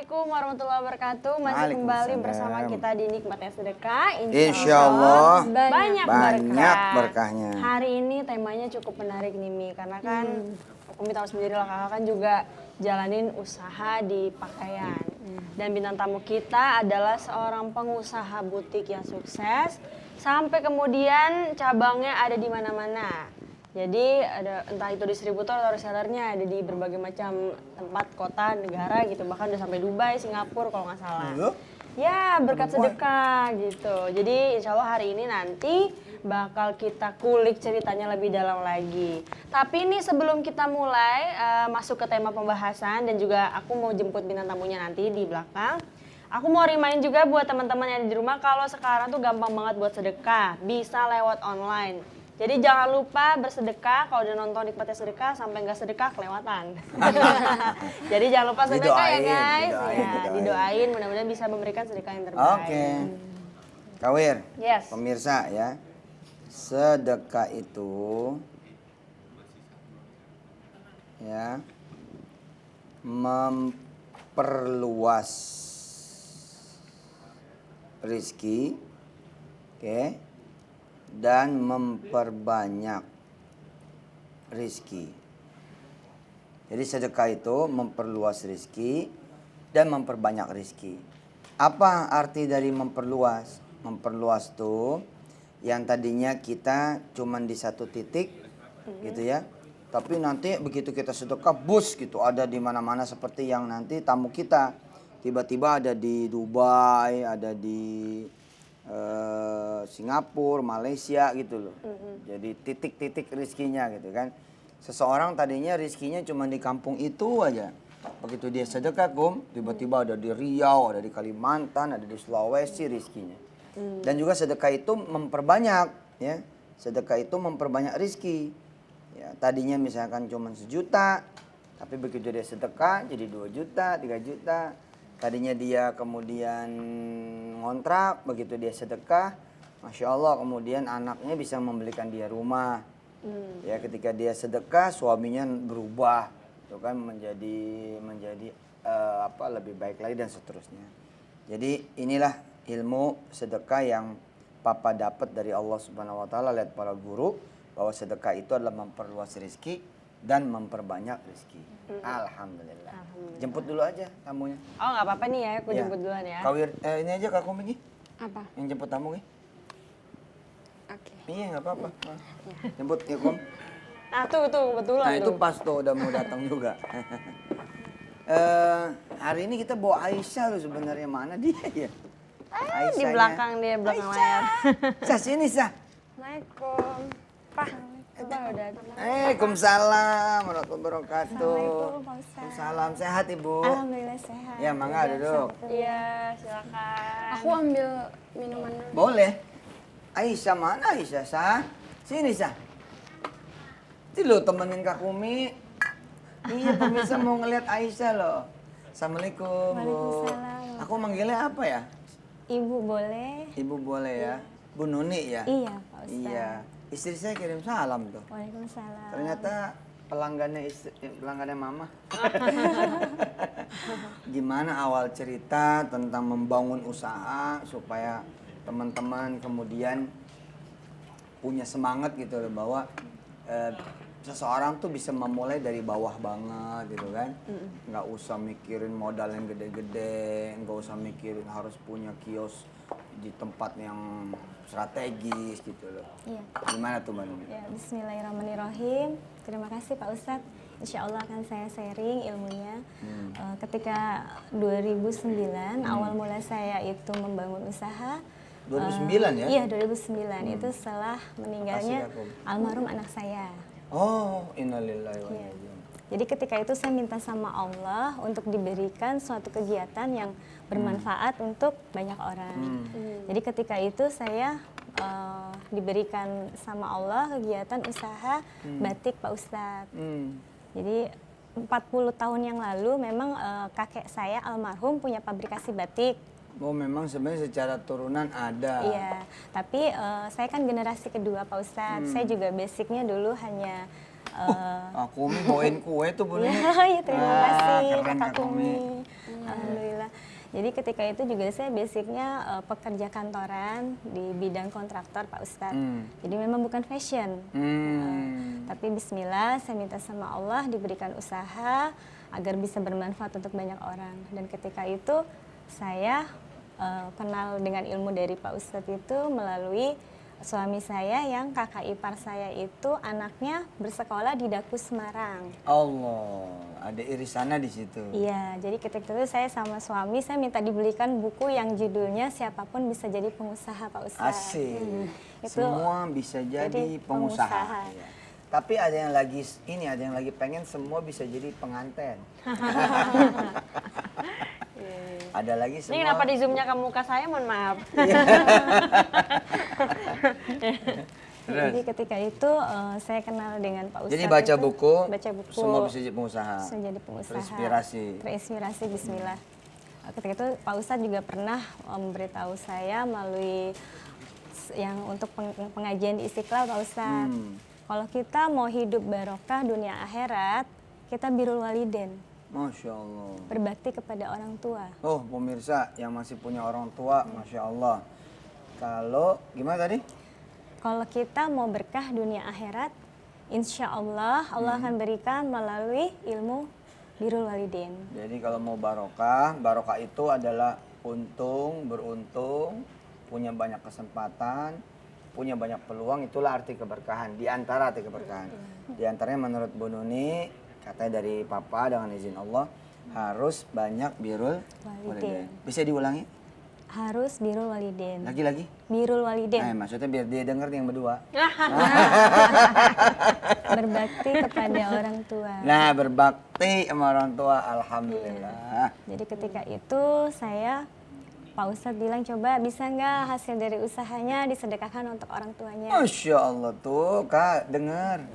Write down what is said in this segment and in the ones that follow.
Assalamualaikum warahmatullahi wabarakatuh. Masih kembali bersama kita di Nikmatnya Sedekah. Insya Allah banyak berkahnya. Hari ini temanya cukup menarik nih Mi, karena kan Umi tahu sendiri lah, kakak kan juga jalanin usaha di pakaian. Dan bintang tamu kita adalah seorang pengusaha butik yang sukses, sampai kemudian cabangnya ada di mana-mana. Jadi ada entah itu distributor atau resellernya ada di berbagai macam tempat, kota, negara gitu. Bahkan udah sampai Dubai, Singapura kalau nggak salah. Ya berkat sedekah gitu. Jadi insya Allah hari ini nanti bakal kita kulik ceritanya lebih dalam lagi. Tapi ini sebelum kita mulai masuk ke tema pembahasan dan juga aku mau jemput bintang tamunya nanti di belakang. Aku mau remind juga buat teman-teman yang di rumah kalau sekarang tuh gampang banget buat sedekah. Bisa lewat online. Jadi jangan lupa bersedekah, kalau udah nonton Nikmatnya Sedekah sampai nggak sedekah kelewatan. Jadi jangan lupa sedekah ya guys. Didoain mudah-mudahan bisa memberikan sedekah yang terbaik. Oke. Kawir, Yes. pemirsa ya, sedekah itu ya memperluas rizki, oke, dan memperbanyak rizki. Jadi sedekah itu memperluas rizki dan memperbanyak rizki. Apa arti dari memperluas? Memperluas tuh yang tadinya kita cuman di satu titik gitu ya. Tapi nanti begitu kita sedekah bus gitu, ada di mana-mana seperti yang nanti tamu kita. Tiba-tiba ada di Dubai, ada di Singapura, Malaysia gitu loh. Jadi titik-titik rizkinya gitu kan. Seseorang tadinya rizkinya cuma di kampung itu aja. Begitu dia sedekah tiba-tiba ada di Riau, ada di Kalimantan, ada di Sulawesi rizkinya. Dan juga sedekah itu memperbanyak ya. Sedekah itu memperbanyak rizki. Ya, tadinya misalkan cuma 1 juta, tapi begitu dia sedekah jadi 2 juta, 3 juta. Tadinya dia kemudian ngontrak, begitu dia sedekah, Masya Allah kemudian anaknya bisa membelikan dia rumah. Ya ketika dia sedekah suaminya berubah, itu kan menjadi lebih baik lagi dan seterusnya. Jadi inilah ilmu sedekah yang Papa dapat dari Allah Subhanahu Wa Taala lihat para guru bahwa sedekah itu adalah memperluas rezeki dan memperbanyak rezeki. Alhamdulillah. Jemput dulu aja tamunya. Oh nggak apa-apa nih ya, aku jemput duluan ya. Kawir, ini aja Kak Kum ini. Apa? Yang jemput tamu nih. Oke. Iya nggak apa-apa. Jemput ya Kum. Nah tuh kebetulan Nah itu tuh. pas tuh udah mau datang juga. Hari ini kita bawa Aisyah loh sebenarnya, mana dia ya? Di belakang dia, belakang layar. Sah sini Sah. Assalamualaikum. Pak, udah datang. Waalaikumsalam warahmatullahi wabarakatuh. Assalamualaikum, Pak Ustaz. Salam sehat Ibu. Alhamdulillah sehat. Ya mangga duduk. Iya, silakan. Aku ambil minuman dulu. Boleh. Aisyah mana Aisyah Sah? Sini Sah. Itu lo temenin Kak Kumi. Iya pemirsa mau ngeliat Aisyah loh. Assalamualaikum Bu. Waalaikumsalam. Aku manggilnya apa ya? Ibu boleh? Ibu boleh ya. Bu Nuni ya? Iya, Pak Ustaz. Iya. Istri saya kirim salam tuh. Waalaikumsalam. Ternyata pelanggannya Mama. Gimana awal cerita tentang membangun usaha supaya teman-teman kemudian punya semangat gitu loh bahwa seseorang tuh bisa memulai dari bawah banget gitu kan. Nggak usah mikirin modal yang gede-gede, nggak usah mikirin harus punya kios di tempat yang strategis gitu loh. Iya. Gimana tuh Mbak Nuni? Ya, bismillahirrahmanirrahim. Terima kasih Pak Ustadz. Insya Allah akan saya sharing ilmunya. Ketika 2009 awal mula saya itu membangun usaha. 2009 ya? Iya 2009 itu setelah meninggalnya Makasih, ya, almarhum anak saya. Oh, innalillahi wa inna Iya. ilaihi. Jadi ketika itu saya minta sama Allah untuk diberikan suatu kegiatan yang bermanfaat untuk banyak orang. Jadi ketika itu saya diberikan sama Allah kegiatan usaha batik Pak Ustadz. Jadi 40 tahun yang lalu memang kakek saya almarhum punya pabrikasi batik. Oh memang sebenarnya secara turunan ada. Iya, tapi saya kan generasi kedua Pak Ustadz. Saya juga basicnya dulu hanya Aku bawain kue tuh Bu Nuni. Iya, terima kasih keren, Kakak Kak Kumi. Kumi. Alhamdulillah. Jadi ketika itu juga saya basicnya pekerja kantoran di bidang kontraktor Pak Ustadz. Jadi memang bukan fashion. Tapi bismillah saya minta sama Allah diberikan usaha agar bisa bermanfaat untuk banyak orang. Dan ketika itu saya kenal dengan ilmu dari Pak Ustadz itu melalui suami saya yang kakak ipar saya itu anaknya bersekolah di Daku Semarang. Allah, ada irisannya di situ. Iya, jadi ketika itu saya sama suami saya minta dibelikan buku yang judulnya Siapapun Bisa Jadi Pengusaha Pak Ustadz. Asik. Itu Semua bisa jadi pengusaha. Iya. Tapi ada yang lagi ada yang lagi pengen semua bisa jadi pengantin. Ada lagi semua. Ini kenapa di zoomnya ke muka saya, mohon maaf. Jadi ketika itu saya kenal dengan Pak Ustadz. Jadi baca itu, buku, semua bisa jadi pengusaha. Bisa jadi pengusaha. Terinspirasi. Bismillah. Ketika itu Pak Ustadz juga pernah memberitahu saya melalui yang untuk pengajian di Istiqlal Pak Ustadz. Kalau kita mau hidup barokah dunia akhirat, kita birrul walidain. Masya Allah. Berbakti kepada orang tua. Oh, pemirsa yang masih punya orang tua, Masya Allah. Kalau, gimana tadi? Kalau kita mau berkah dunia akhirat, insya Allah Allah akan berikan melalui ilmu birrul walidain. Jadi kalau mau barokah, barokah itu adalah beruntung, punya banyak kesempatan, punya banyak peluang, itulah arti keberkahan. Di antara arti keberkahan. Di antaranya menurut Bu Nuni, katanya dari Papa dengan izin Allah, harus banyak birrul walidain. Bisa diulangi? Harus birrul walidain. Lagi-lagi? Birrul walidain. Maksudnya biar dia denger yang berdua. Berbakti kepada orang tua. Nah, berbakti sama orang tua, alhamdulillah. Jadi ketika itu saya Pak Ustadz bilang coba bisa nggak hasil dari usahanya disedekahkan untuk orang tuanya. Masya Allah tuh Kak, denger.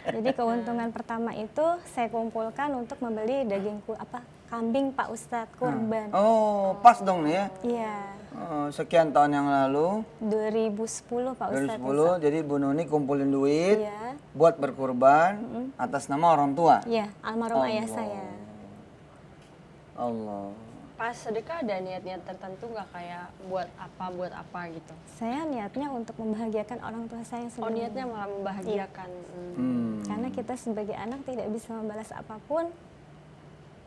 Jadi keuntungan pertama itu saya kumpulkan untuk membeli kambing Pak Ustadz kurban. Oh, pas dong nih ya. Iya. Sekian tahun yang lalu. 2010 Pak Ustadz. 2010, jadi Bu Nuni kumpulin duit Iya. buat berkurban atas nama orang tua. Iya, almarhum ayah saya. Allah. Pas sedekah ada niat-niat tertentu nggak, kayak buat apa gitu? Saya niatnya untuk membahagiakan orang tua saya Oh, sebelumnya. niatnya malah membahagiakan. Karena kita sebagai anak tidak bisa membalas apapun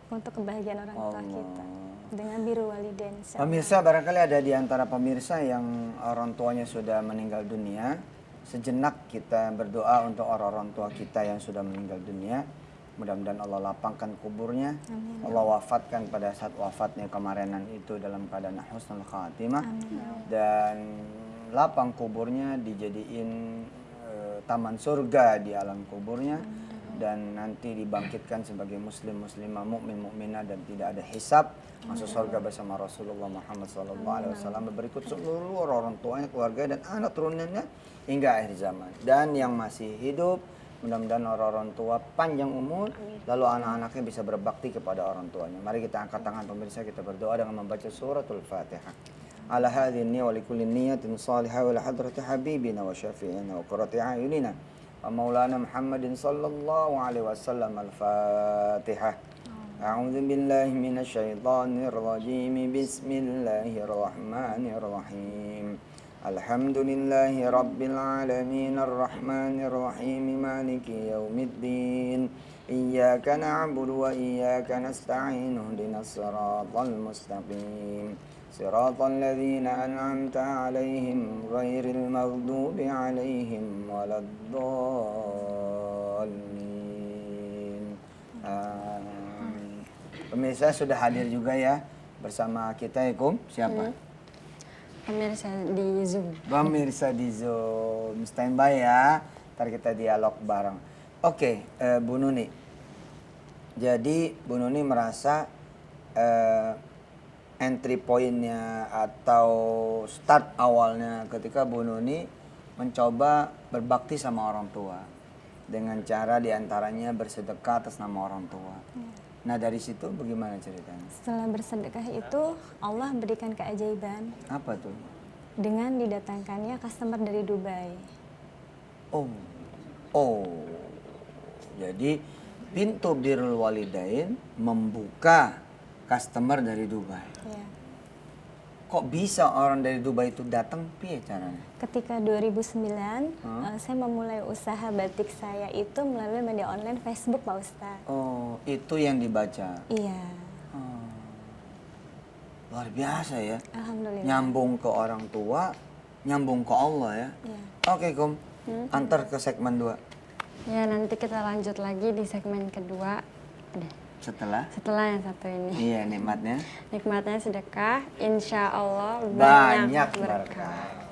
untuk kebahagiaan orang tua kita dengan birrul walidain. Pemirsa, barangkali ada di antara pemirsa yang orang tuanya sudah meninggal dunia. Sejenak kita berdoa untuk orang-orang tua kita yang sudah meninggal dunia. Mudah-mudahan Allah lapangkan kuburnya. Amin. Allah wafatkan pada saat wafatnya kemarinan itu dalam keadaan husnul khatimah. Dan lapang kuburnya dijadiin taman surga di alam kuburnya. Dan nanti dibangkitkan sebagai muslimah, mukmin, mukminah, dan tidak ada hisab, masuk surga bersama Rasulullah Muhammad SAW berikut seluruh orang tuanya, keluarga, dan anak turunannya hingga akhir zaman. Dan yang masih hidup, mudah-mudahan orang tua panjang umur, lalu anak-anaknya bisa berbakti kepada orang tuanya. Mari kita angkat tangan pemirsa, kita berdoa dengan membaca suratul Fatihah. Ala hadhihi wa likulli niyatin salihah wa la hadrati habibina wa syafi'ina wa qurrati a'yunina wa maulana Muhammadin sallallahu alaihi wasallam. Al-Fatihah. A'udzu billahi minasy syaithanir rajim. Bismillahirrahmanirrahim. Alhamdulillahi rabbil alamin arrahmanir rahim maliki yaumiddin. Iyyaka na'budu wa iyyaka nasta'in ihdinas siratal mustaqim. Siratal ladzina an'amta 'alaihim ghairil maghdubi 'alaihim waladdallin. Pemirsa sudah hadir juga ya bersama kita ya, Kum. Siapa? Pemirsa di Zoom. Pemirsa di Zoom, standby ya. Ntar kita dialog bareng. Oke, Bu Nuni. Jadi Bu Nuni merasa entry point-nya atau start awalnya ketika Bu Nuni mencoba berbakti sama orang tua. Dengan cara diantaranya bersedekah atas nama orang tua. Nah dari situ bagaimana ceritanya? Setelah bersedekah itu Allah berikan keajaiban. Apa tuh? Dengan didatangkannya customer dari Dubai. Oh Oh, jadi pintu Birrul Walidain membuka customer dari Dubai. Ya. Kok bisa orang dari Dubai itu datang? Piye caranya? Ketika 2009, saya memulai usaha batik saya itu melalui media online Facebook, Pak Ustadz. Oh, itu yang dibaca. Iya, Oh, luar biasa ya. alhamdulillah. Nyambung ke orang tua, nyambung ke Allah ya. Iya. Oke, Kum. Antar ke segmen 2. Ya, nanti kita lanjut lagi di segmen kedua. Setelah? Setelah yang satu ini. Iya, nikmatnya. Nikmatnya sedekah, insya Allah Banyak banyak berkah. berkah.